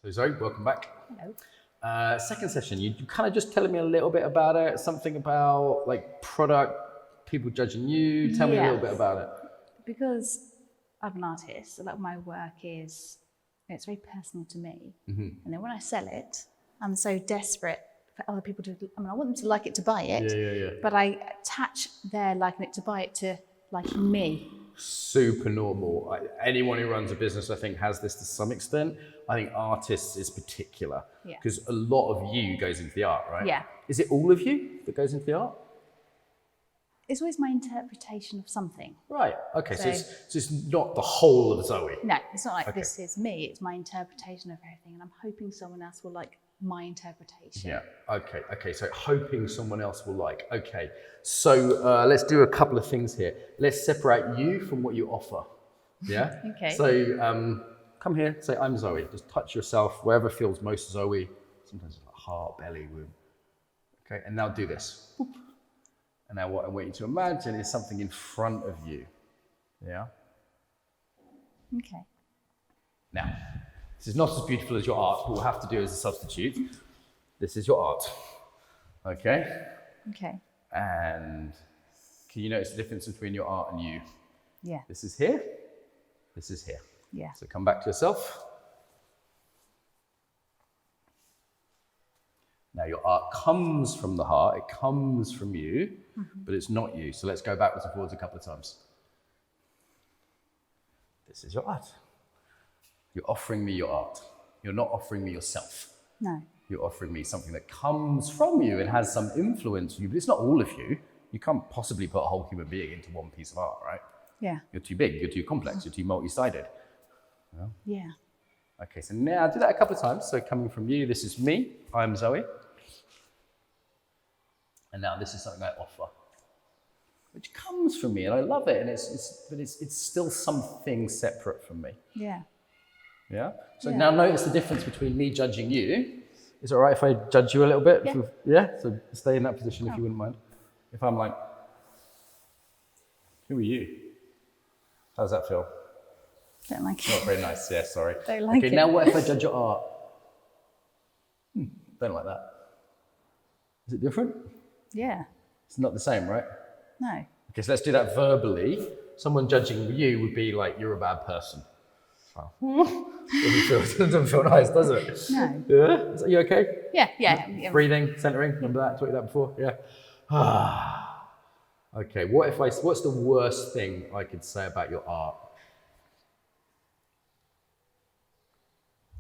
So Zoe, welcome back. Hello. Second session, you kind of just telling me a little bit about it, something about like product, people judging you. Tell me a little bit about it. Because I'm an artist, a lot of my work it's very personal to me. Mm-hmm. And then when I sell it, I'm so desperate for other people to, I want them to like it to buy it, Yeah. but I attach their liking it to buy it to liking me. Super normal. Anyone who runs a business, I think, has this to some extent. I think artists is particular because a lot of you goes into the art, right? Yeah. Is it all of you that goes into the art? It's always my interpretation of something. Right. Okay. So it's not the whole of Zoe. No, it's not like this is me. It's my interpretation of everything, and I'm hoping someone else will like my interpretation. Yeah. Okay. So hoping someone else will like. Okay. So let's do a couple of things here. Let's separate you from what you offer. Yeah. Okay. So come here. Say I'm Zoe. Just touch yourself wherever feels most Zoe. Sometimes it's like heart, belly, womb. Okay. And now do this. Boop. And now what I want you to imagine is something in front of you. Yeah. Okay. Now, this is not as beautiful as your art, but we'll have to do as a substitute. This is your art. Okay? Okay. And can you notice the difference between your art and you? Yeah. This is here. This is here. Yeah. So come back to yourself. Now your art comes from the heart, it comes from you, but it's not you. So let's go backwards and forwards a couple of times. This is your art. You're offering me your art. You're not offering me yourself. No. You're offering me something that comes from you and has some influence on you, but it's not all of you. You can't possibly put a whole human being into one piece of art, right? Yeah. You're too big, you're too complex, you're too multi-sided. Yeah. Okay, so now do that a couple of times. So coming from you, this is me, I'm Zoe. And now this is something I offer, which comes from me, and I love it. And it's still something separate from me. Yeah. Yeah. So now notice the difference between me judging you. Is it all right if I judge you a little bit? Yeah. Yeah. So stay in that position if you wouldn't mind. If I'm like, who are you? How does that feel? Don't like Not it. very nice. Yeah. Sorry. Don't like okay. it. Now what if I judge your art? Don't like that. Is it different? Yeah. It's not the same, right? No. Okay, so let's do that verbally. Someone judging you would be like, you're a bad person. Doesn't feel nice, does it? No. Yeah? Are you okay? Yeah. Breathing, centering, remember that? I taught you that before? Yeah. Okay, what's the worst thing I could say about your art?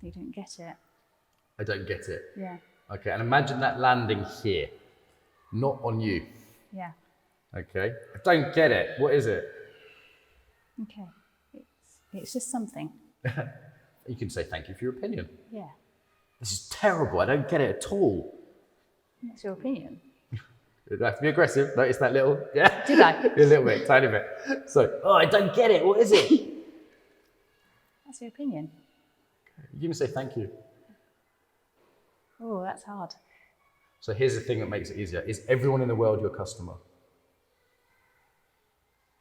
You don't get it. I don't get it. Yeah. Okay, and imagine that landing here, not on you. Yeah. Okay, I don't get it. What is it? Okay. It's just something. You can say thank you for your opinion. Yeah. This is terrible. I don't get it at all. That's your opinion. You don't have to be aggressive. Notice that little, yeah? Did I? A little bit, tiny bit. So, I don't get it. What is it? That's your opinion. You can say thank you. Oh, that's hard. So here's the thing that makes it easier. Is everyone in the world your customer?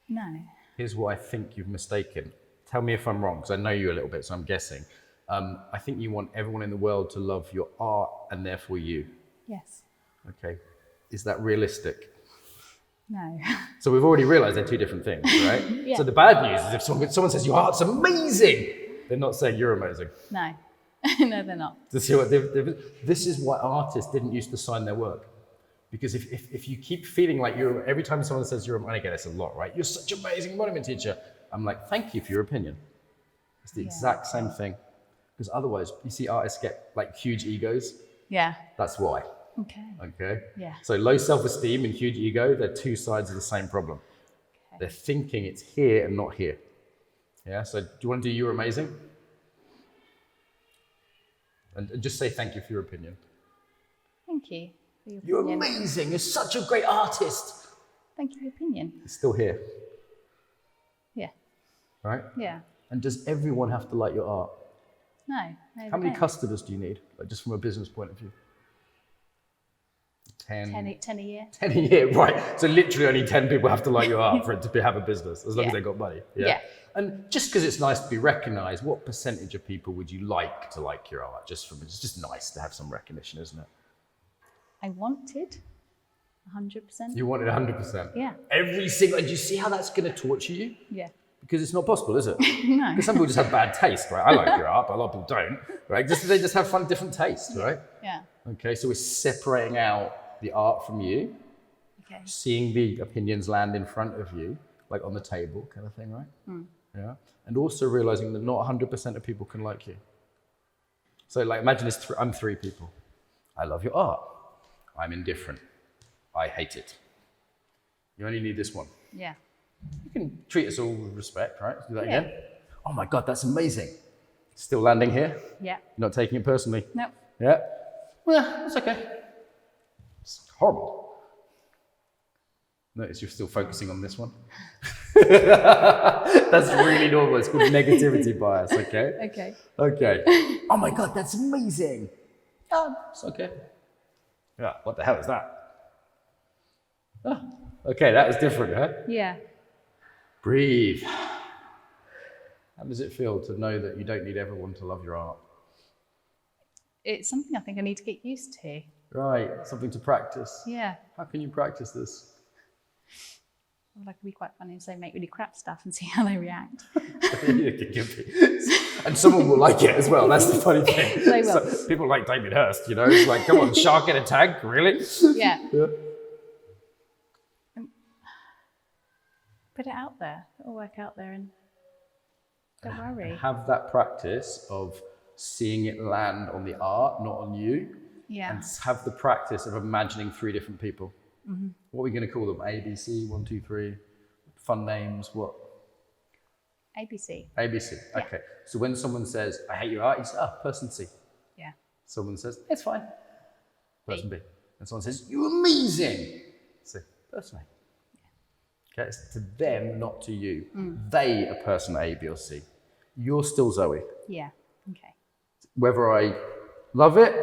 No. Here's what I think you've mistaken. Tell me if I'm wrong, because I know you a little bit, so I'm guessing. I think you want everyone in the world to love your art and therefore you. Yes. Okay. Is that realistic? No. So we've already realized they're two different things, right? Yeah. So the bad news is if someone says your art's amazing, they're not saying you're amazing. No. No, they're not. To see what this is why artists didn't used to sign their work. Because if you keep feeling like every time someone says you're, and I get this a lot, right? You're such an amazing embodiment teacher. I'm like, thank you for your opinion. It's the exact same thing. Because otherwise, you see artists get like huge egos. Yeah. That's why. Okay. Okay? Yeah. So low self-esteem and huge ego, they're two sides of the same problem. Okay. They're thinking it's here and not here. Yeah, so do you want to do you're amazing? And just say thank you for your opinion. Thank you for your You're opinion. amazing, you're such a great artist. Thank you for your opinion. It's still here, Yeah. right? Yeah. And does everyone have to like your art? No. How many customers do you need, like just from a business point of view? 10 a year. 10 a year, right. So literally only 10 people have to like your art for it to have a business, as long as they got money. Yeah. And just because it's nice to be recognized, what percentage of people would you like to like your art? It's just nice to have some recognition, isn't it? I wanted 100%. You wanted 100%? Yeah. Every single, do you see how that's going to torture you? Yeah. Because it's not possible, is it? No. Because some people just have bad taste, right? I like your art, but a lot of people don't, right? They just have different taste, right? Yeah. Okay, so we're separating out the art from you, Okay. seeing the opinions land in front of you, like on the table kind of thing, right? Yeah. And also realizing that not 100% of people can like you. So like imagine I'm 3 people. I love your art. I'm indifferent. I hate it. You only need this one. Yeah. You can treat us all with respect, right? Do that Yeah. again. Oh my God, that's amazing. Still landing here? Yeah. You're not taking it personally? No. Yeah? Well, it's okay. It's horrible. Notice you're still focusing on this one. That's really normal. It's called negativity bias, okay? Okay. Okay. Oh my God, that's amazing. Oh, it's okay. Yeah, what the hell is that? Oh, okay, that was different, huh? Yeah. Breathe. How does it feel to know that you don't need everyone to love your art? It's something I think I need to get used to. Right, something to practice. Yeah. How can you practice this? Well, that could be quite funny to say make really crap stuff and see how they react. And someone will like it as well. That's the funny thing. They will. So, people like David Hurst, you know, it's like, come on, shark in a tank, really? Yeah. Yeah. Put it out there. It'll work out there and don't worry. Have that practice of seeing it land on the art, not on you. Yeah. And have the practice of imagining 3 different people. Mm-hmm. What are we going to call them? A, B, C, 1, 2, 3? Fun names, what? ABC. ABC, Yeah. okay. So when someone says, I hate your art, you say, oh, person C. Yeah. Someone says, it's fine. Person B. And someone says, you're amazing. C. Person A. Okay, it's to them, not to you. They are person A, B, or C. You're still Zoe. Yeah. Okay. Whether I love it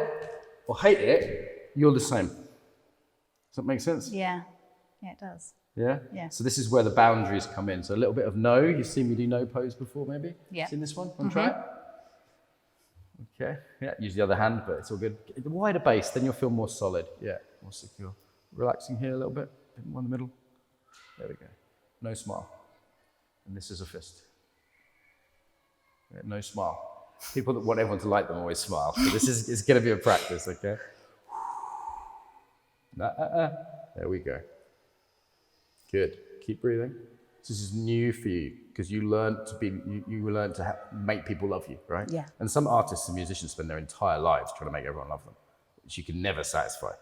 or hate it, you're the same. Does that make sense? Yeah. Yeah, it does. Yeah? Yeah. So this is where the boundaries come in. So a little bit of no. You've seen me do no pose before, maybe? Yeah. Seen this one? Want to try it? Okay. Yeah, use the other hand, but it's all good. The wider base, then you'll feel more solid. Yeah, more secure. Relaxing here a little bit. Bit more in the middle. There we go. No smile. And this is a fist. Yeah, no smile. People that want everyone to like them always smile. So this is it's going to be a practice, okay? There we go. Good. Keep breathing. This is new for you because you learned to be, you learned to make people love you, right? Yeah. And some artists and musicians spend their entire lives trying to make everyone love them, which you can never satisfy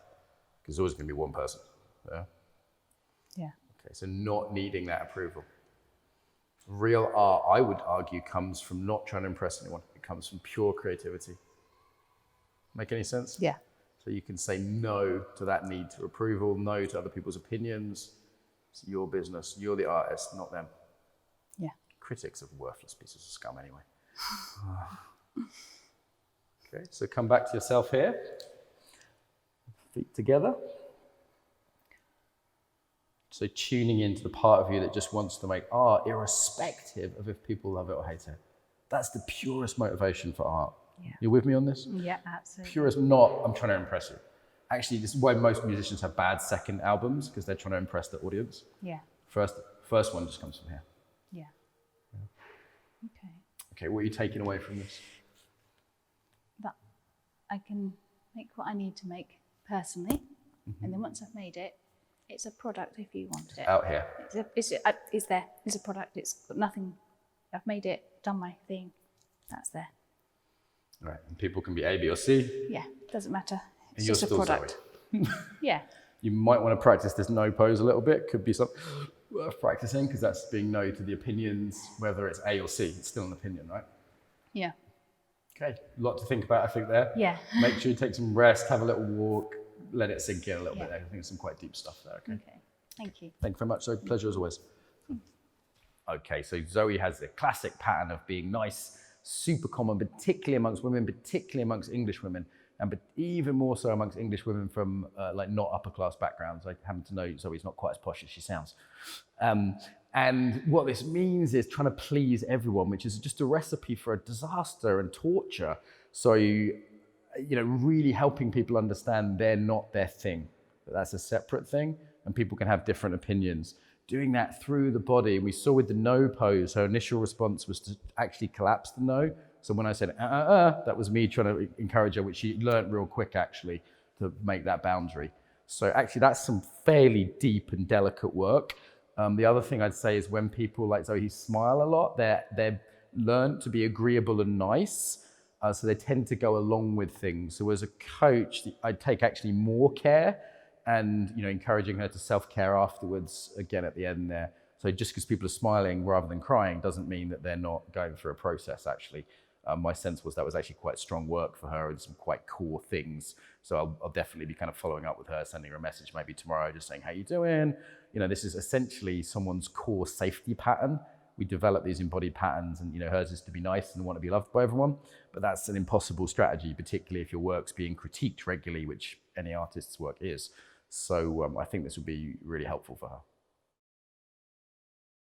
because there's always going to be one person. Yeah. Yeah. Okay. So not needing that approval. Real art, I would argue, comes from not trying to impress anyone. It comes from pure creativity. Make any sense? Yeah. So you can say no to that need to approval, no to other people's opinions. It's your business. You're the artist, not them. Yeah. Critics are worthless pieces of scum anyway. Okay, so come back to yourself here. Feet together. So tuning into the part of you that just wants to make art irrespective of if people love it or hate it. That's the purest motivation for art. Yeah. You with me on this? Yeah, absolutely. Purest, not I'm trying to impress you. Actually, this is why most musicians have bad second albums, because they're trying to impress the audience. Yeah. First one just comes from here. Yeah. Okay. Okay, what are you taking away from this? That I can make what I need to make personally, and then once I've made it, it's a product if you want it. Out here. It's there. It's a product. It's got nothing. I've made it, done my thing. That's there. Right, and people can be A, B, or C. Yeah, doesn't matter. It's And you're just a still product. Yeah. You might want to practice this no pose a little bit. Could be something worth practicing, because that's being no to the opinions, whether it's A or C. It's still an opinion, right? Yeah. Okay, a lot to think about, I think, there. Yeah. Make sure you take some rest, have a little walk, let it sink in a little Yeah. bit there. I think there's some quite deep stuff there, okay? Okay. Thank you. Thank you very much. So pleasure as always. Okay, so Zoe has the classic pattern of being nice, super common, particularly amongst women, particularly amongst English women, and but even more so amongst English women from like not upper class backgrounds. I happen to know Zoe's not quite as posh as she sounds. And what this means is trying to please everyone, which is just a recipe for a disaster and torture. So, really helping people understand they're not their thing, that that's a separate thing, and people can have different opinions. Doing that through the body. And we saw with the no pose, her initial response was to actually collapse the no. So when I said, that was me trying to encourage her, which she learned real quick, actually, to make that boundary. So actually, that's some fairly deep and delicate work. The other thing I'd say is when people like Zoe smile a lot, they're learned to be agreeable and nice. So they tend to go along with things. So as a coach, I'd take actually more care and encouraging her to self-care afterwards, again at the end there. So just because people are smiling rather than crying doesn't mean that they're not going through a process, actually. My sense was that was actually quite strong work for her and some quite core things. So I'll definitely be kind of following up with her, sending her a message maybe tomorrow, just saying, how you doing? This is essentially someone's core safety pattern. We develop these embodied patterns, and hers is to be nice and want to be loved by everyone. But that's an impossible strategy, particularly if your work's being critiqued regularly, which any artist's work is. So I think this would be really helpful for her.